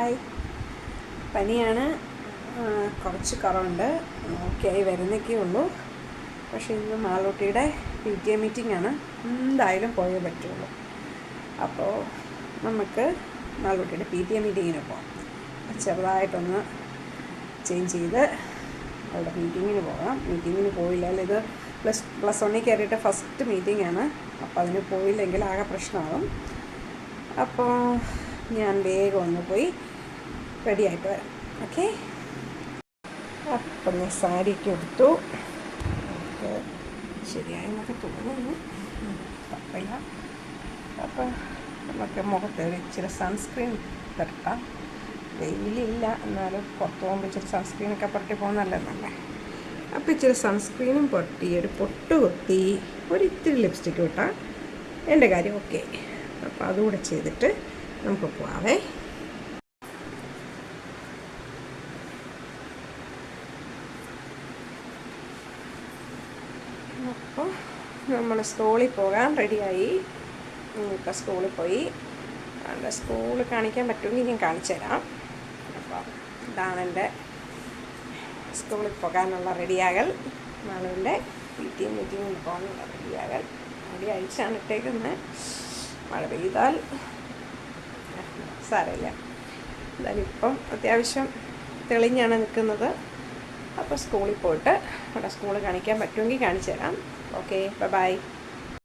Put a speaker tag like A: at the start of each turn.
A: Hi. പനിയാണ്, കുറച്ച് കുറവുണ്ട്, ഓക്കെ ആയി വരുന്നൊക്കെ ഉള്ളൂ. പക്ഷേ ഇന്ന് മാളൂട്ടിയുടെ PTA മീറ്റിംഗ് ആണ്, എന്തായാലും പോയേ പറ്റുള്ളൂ. അപ്പോൾ നമുക്ക് മാളൂട്ടിയുടെ PTA മീറ്റിങ്ങിന് പോകാം. ചെറുതായിട്ടൊന്ന് ചേഞ്ച് ചെയ്ത് അവളുടെ മീറ്റിങ്ങിന് പോകാം. മീറ്റിങ്ങിന് പോയില്ലെങ്കിൽ ഇത് പ്ലസ് 1 കയറിയിട്ട് ഫസ്റ്റ് മീറ്റിംഗ് ആണ്. അപ്പോൾ അതിന് പോയില്ലെങ്കിൽ ആകെ പ്രശ്നമാകും. അപ്പോൾ ഞാൻ വേഗം ഒന്ന് പോയി റെഡിയായിട്ട് വരാം. ഓക്കെ. അപ്പം ഞാൻ സാരിയൊക്കെ എടുത്തു. നമുക്ക് ശരിയായെന്നൊക്കെ തോന്നുന്നു, കുഴപ്പമില്ല. അപ്പം നമുക്ക് മുഖത്ത് ഇച്ചിരി സൺസ്ക്രീൻ തട്ടാം. വെയിലില്ല, എന്നാലും പുറത്ത് പോകുമ്പോൾ ഇച്ചിരി സൺസ്ക്രീനൊക്കെ പുരട്ടി പോകുന്നതല്ലേ. അപ്പോൾ ഇച്ചിരി സൺസ്ക്രീനും പുരട്ടി, ഒരു പൊട്ട് കുത്തി, ഒരിത്തിരി ലിപ്സ്റ്റിക്ക് ഇട്ടാൽ എൻ്റെ കാര്യം ഓക്കെ. അപ്പോൾ അതുകൂടെ ചെയ്തിട്ട് നമുക്ക് പോവാവേ. അപ്പോൾ നമ്മൾ സ്കൂളിൽ പോകാൻ റെഡിയായി. ഇപ്പോൾ സ്കൂളിൽ പോയി. അവിടെ സ്കൂളിൽ കാണിക്കാൻ പറ്റുമെങ്കിൽ ഞാൻ കാണിച്ചു തരാം. അപ്പോൾ ഇതാണ് എൻ്റെ സ്കൂളിൽ പോകാനുള്ള റെഡിയാകൽ. നാളുടെ PTA മീറ്റിങ്ങിന് പോകാനുള്ള റെഡിയാകൽ. അവിടെ അഴിച്ചാണ് ഇട്ടേക്കുന്നത്. മഴ പെയ്താൽ സാരമില്ല. എന്തായാലും ഇപ്പം അത്യാവശ്യം തെളിഞ്ഞാണ് നിൽക്കുന്നത്. അപ്പോൾ സ്കൂളിൽ പോയിട്ട് അവിടെ സ്കൂൾ കാണിക്കാൻ പറ്റുമെങ്കിൽ കാണിച്ചു തരാം. Okay, by.